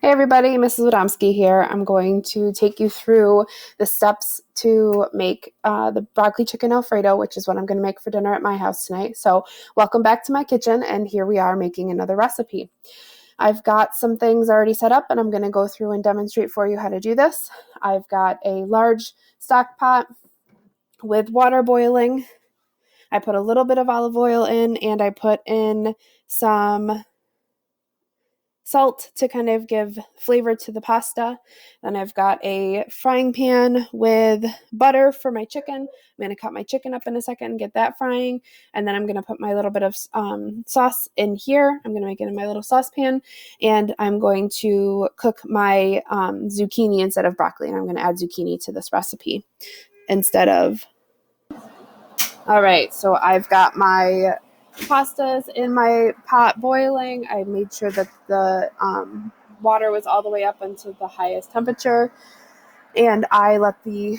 Hey everybody, Mrs. Wadomski here. I'm going to take you through the steps to make the broccoli chicken Alfredo, which is what I'm going to make for dinner at my house tonight. So welcome back to my kitchen, and here we are making another recipe. I've got some things already set up, and I'm going to go through and demonstrate for you how to do this. I've got a large stock pot with water boiling. I put a little bit of olive oil in, and I put in some salt to kind of give flavor to the pasta. Then I've got a frying pan with butter for my chicken. I'm going to cut my chicken up in a second and get that frying. And then I'm going to put my little bit of sauce in here. I'm going to make it in my little saucepan. And I'm going to cook my zucchini instead of broccoli. And I'm going to add zucchini to this recipe instead of. All right, so I've got my pastas in my pot boiling. I made sure that the water was all the way up into the highest temperature, and I let the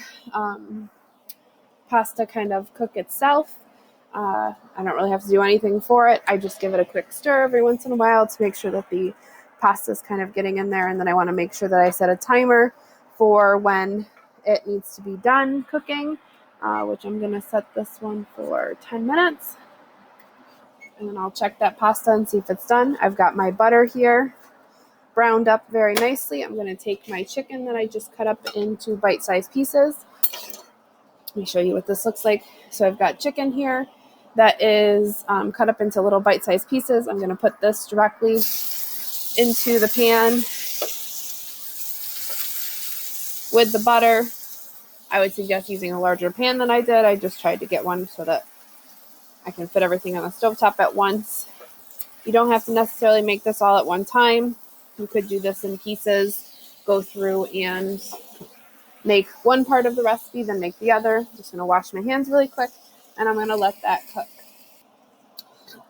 pasta kind of cook itself. I don't really have to do anything for it. I just give it a quick stir every once in a while to make sure that the pasta is kind of getting in there, and then I want to make sure that I set a timer for when it needs to be done cooking, which I'm going to set this one for 10 minutes. And then I'll check that pasta and see if it's done. I've got my butter here browned up very nicely. I'm going to take my chicken that I just cut up into bite-sized pieces. Let me show you what this looks like. So I've got chicken here that is cut up into little bite-sized pieces. I'm going to put this directly into the pan with the butter. I would suggest using a larger pan than I did. I just tried to get one so that I can fit everything on the stovetop at once. You don't have to necessarily make this all at one time. You could do this in pieces, go through and make one part of the recipe, then make the other. I'm just going to wash my hands really quick, and I'm going to let that cook.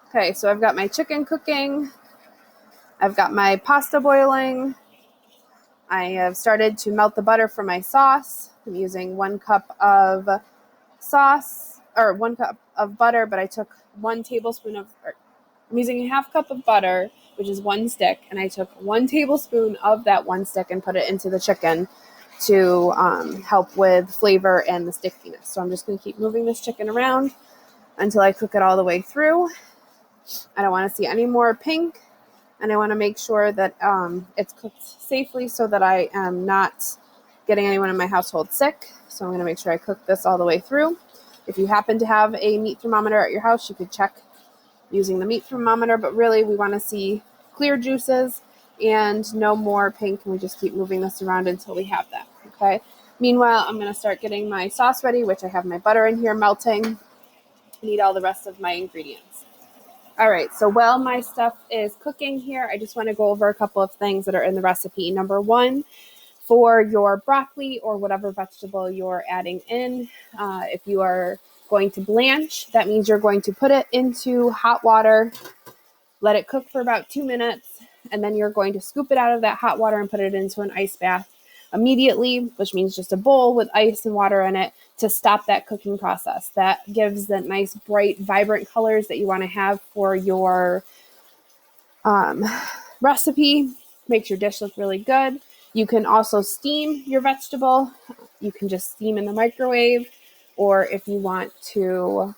Okay, so I've got my chicken cooking. I've got my pasta boiling. I have started to melt the butter for my sauce. I'm using 1 cup of butter, but I took 1 tablespoon of, I'm using a half cup of butter, which is 1 stick, and I took 1 tablespoon of that 1 stick and put it into the chicken to help with flavor and the stickiness. So I'm just going to keep moving this chicken around until I cook it all the way through. I don't want to see any more pink, and I want to make sure that it's cooked safely so that I am not getting anyone in my household sick. So I'm going to make sure I cook this all the way through. If you happen to have a meat thermometer at your house, you could check using the meat thermometer, but really we want to see clear juices and no more pink, and we just keep moving this around until we have that. Okay. Meanwhile, I'm going to start getting my sauce ready, which I have my butter in here melting. I need all the rest of my ingredients. All right, so while my stuff is cooking here, I just want to go over a couple of things that are in the recipe. Number 1, for your broccoli or whatever vegetable you're adding in, if you are going to blanch, that means you're going to put it into hot water, let it cook for about 2 minutes, and then you're going to scoop it out of that hot water and put it into an ice bath immediately, which means just a bowl with ice and water in it to stop that cooking process. That gives the nice, bright, vibrant colors that you want to have for your recipe. Makes your dish look really good. You can also steam your vegetable. You can just steam in the microwave, or if you want to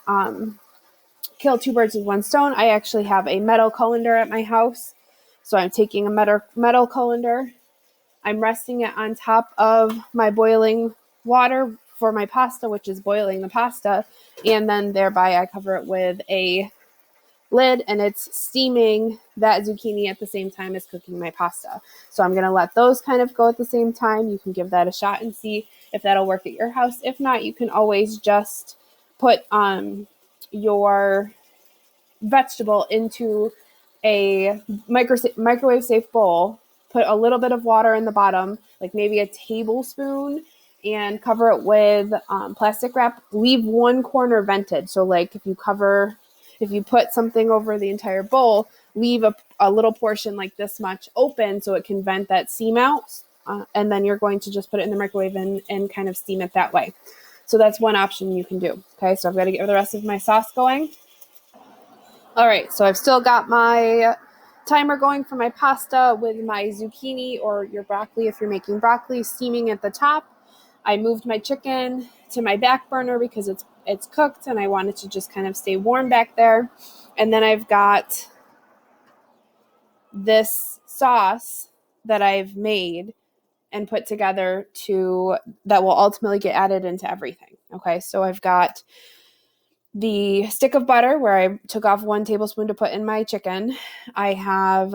kill 2 birds with 1 stone, I actually have a metal colander at my house. So I'm taking a metal colander. I'm resting it on top of my boiling water for my pasta, which is boiling the pasta. And then thereby I cover it with a lid, and it's steaming that zucchini at the same time as cooking my pasta. So I'm going to let those kind of go at the same time. You can give that a shot and see if that'll work at your house. If not, you can always just put your vegetable into a microwave safe bowl, put a little bit of water in the bottom, like maybe a tablespoon, and cover it with plastic wrap. Leave 1 corner vented. So like if you put something over the entire bowl, leave a little portion like this much open so it can vent that seam out. And then you're going to just put it in the microwave and kind of steam it that way. So that's one option you can do. Okay, so I've got to get the rest of my sauce going. All right, so I've still got my timer going for my pasta with my zucchini or your broccoli if you're making broccoli steaming at the top. I moved my chicken to my back burner because it's cooked and I want it to just kind of stay warm back there. And then I've got this sauce that I've made and put together that will ultimately get added into everything. Okay, so I've got the stick of butter where I took off 1 tablespoon to put in my chicken. I have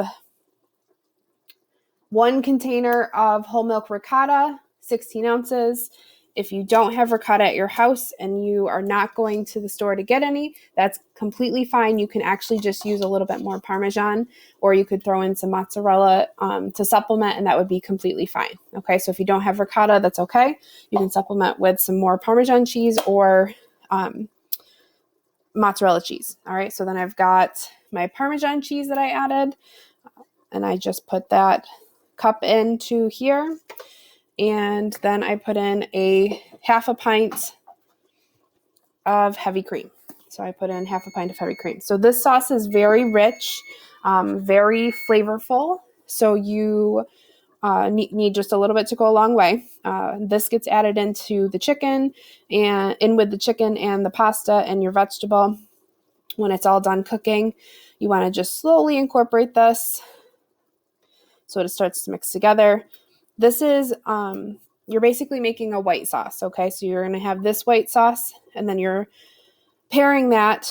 1 container of whole milk ricotta, 16 ounces. If you don't have ricotta at your house and you are not going to the store to get any, that's completely fine. You can actually just use a little bit more Parmesan, or you could throw in some mozzarella to supplement, and that would be completely fine. Okay, so if you don't have ricotta, that's okay. You can supplement with some more Parmesan cheese or mozzarella cheese. All right, so then I've got my Parmesan cheese that I added, and I just put that cup into here. And then I put in a half a pint of heavy cream. So I put in half a pint of heavy cream. So this sauce is very rich, very flavorful. So you need just a little bit to go a long way. This gets added into the chicken and in with the chicken and the pasta and your vegetable. When it's all done cooking, you want to just slowly incorporate this so it starts to mix together. This is, you're basically making a white sauce, okay? So you're going to have this white sauce, and then you're pairing that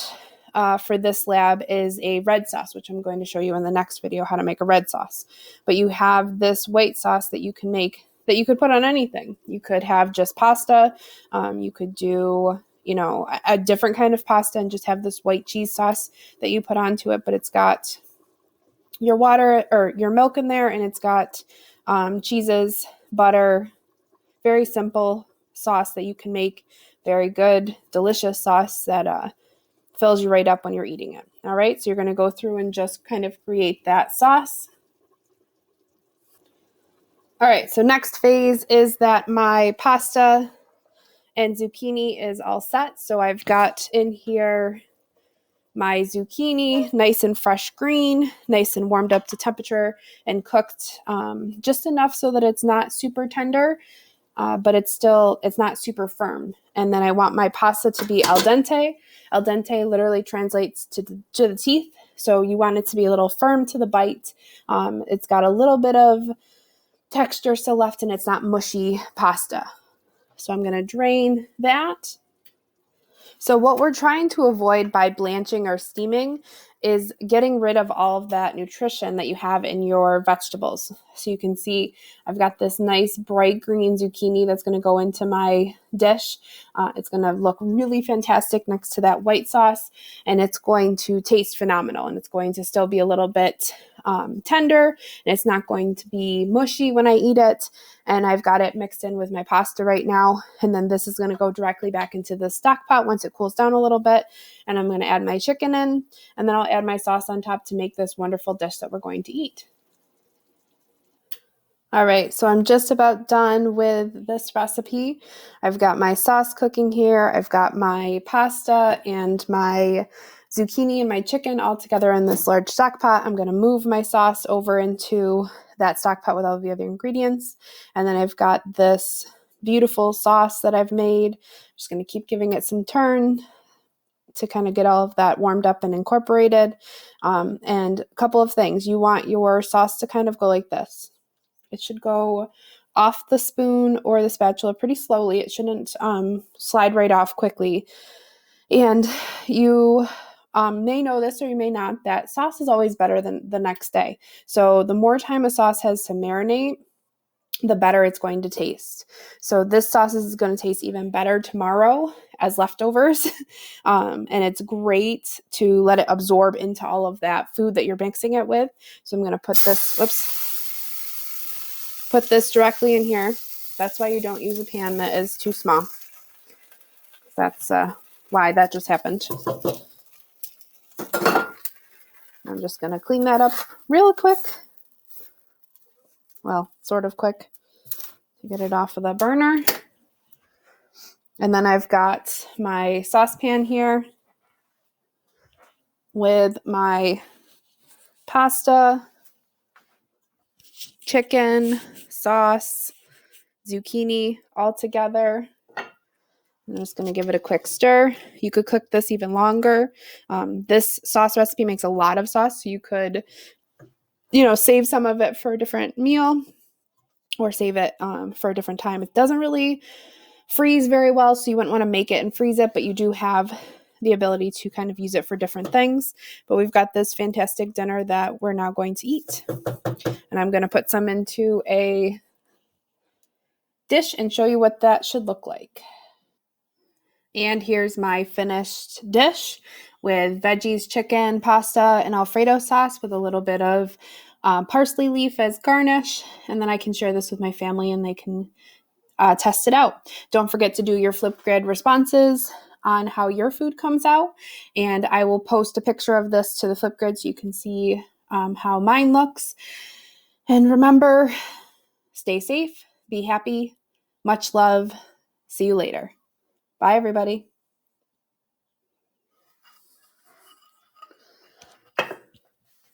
for this lab is a red sauce, which I'm going to show you in the next video how to make a red sauce. But you have this white sauce that you can make, that you could put on anything. You could have just pasta. You could do, a different kind of pasta and just have this white cheese sauce that you put onto it, but it's got your water or your milk in there, and it's got cheeses, butter, very simple sauce that you can make. Very good, delicious sauce that fills you right up when you're eating it. All right, so you're going to go through and just kind of create that sauce. All right, so next phase is that my pasta and zucchini is all set. So I've got in here my zucchini, nice and fresh green, nice and warmed up to temperature and cooked just enough so that it's not super tender, but it's not super firm. And then I want my pasta to be al dente. Al dente literally translates to the teeth. So you want it to be a little firm to the bite. It's got a little bit of texture still left, and it's not mushy pasta. So I'm going to drain that. So what we're trying to avoid by blanching or steaming is getting rid of all of that nutrition that you have in your vegetables. So you can see I've got this nice bright green zucchini that's going to go into my dish. It's going to look really fantastic next to that white sauce, and it's going to taste phenomenal, and it's going to still be a little bit tender, and it's not going to be mushy when I eat it. And I've got it mixed in with my pasta right now. And then this is going to go directly back into the stock pot once it cools down a little bit. And I'm going to add my chicken in, and then I'll add my sauce on top to make this wonderful dish that we're going to eat. All right, so I'm just about done with this recipe. I've got my sauce cooking here. I've got my pasta and my zucchini and my chicken all together in this large stock pot. I'm going to move my sauce over into that stock pot with all the other ingredients. And then I've got this beautiful sauce that I've made. I'm just going to keep giving it some turn to kind of get all of that warmed up and incorporated. And a couple of things. You want your sauce to kind of go like this. It should go off the spoon or the spatula pretty slowly. It shouldn't slide right off quickly. And you may know this or you may not, that sauce is always better than the next day. So the more time a sauce has to marinate, the better it's going to taste. So this sauce is going to taste even better tomorrow as leftovers. And it's great to let it absorb into all of that food that you're mixing it with. So I'm going to put this directly in here. That's why you don't use a pan that is too small. That's why that just happened. I'm just going to clean that up real quick. Well, sort of quick to get it off of the burner. And then I've got my saucepan here with my pasta, chicken, sauce, zucchini all together. I'm just going to give it a quick stir. You could cook this even longer. This sauce recipe makes a lot of sauce, so you could, save some of it for a different meal or save it for a different time. It doesn't really freeze very well, so you wouldn't want to make it and freeze it, but you do have the ability to kind of use it for different things. But we've got this fantastic dinner that we're now going to eat. And I'm going to put some into a dish and show you what that should look like. And here's my finished dish with veggies, chicken, pasta, and Alfredo sauce with a little bit of parsley leaf as garnish. And then I can share this with my family and they can test it out. Don't forget to do your Flipgrid responses on how your food comes out. And I will post a picture of this to the Flipgrid so you can see how mine looks. And remember, stay safe, be happy, much love. See you later. Bye, everybody.